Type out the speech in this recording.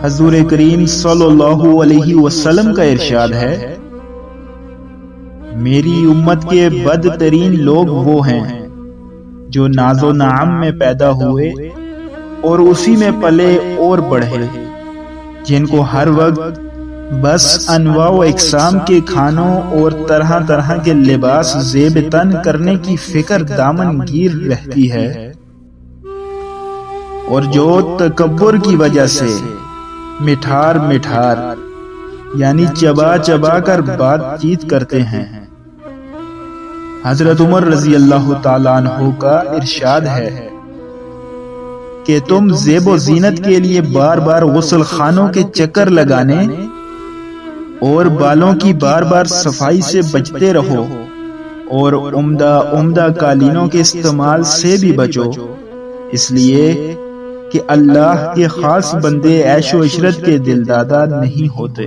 حضور کریم صلی اللہ علیہ وسلم کا ارشاد ہے، میری امت کے بدترین لوگ وہ ہیں جو ناز و نعم میں پیدا ہوئے اور اسی میں پلے اور بڑھے، جن کو ہر وقت بس انواع و اقسام کے کھانوں اور طرح طرح کے لباس زیب تن کرنے کی فکر دامن گیر رہتی ہے، اور جو تکبر کی وجہ سے مٹھار مٹھار یعنی چبا چبا کر بات چیت کرتے ہیں۔ حضرت عمر رضی اللہ تعالیٰ عنہ کا ارشاد ہے کہ تم زیب و زینت کے لیے بار بار غسل خانوں کے چکر لگانے اور بالوں کی بار بار صفائی سے بچتے رہو، اور عمدہ قالینوں کے استعمال سے بھی بچو، اس لیے کہ اللہ کے خاص بندے عیش و عشرت کے دلدادہ نہیں ہوتے۔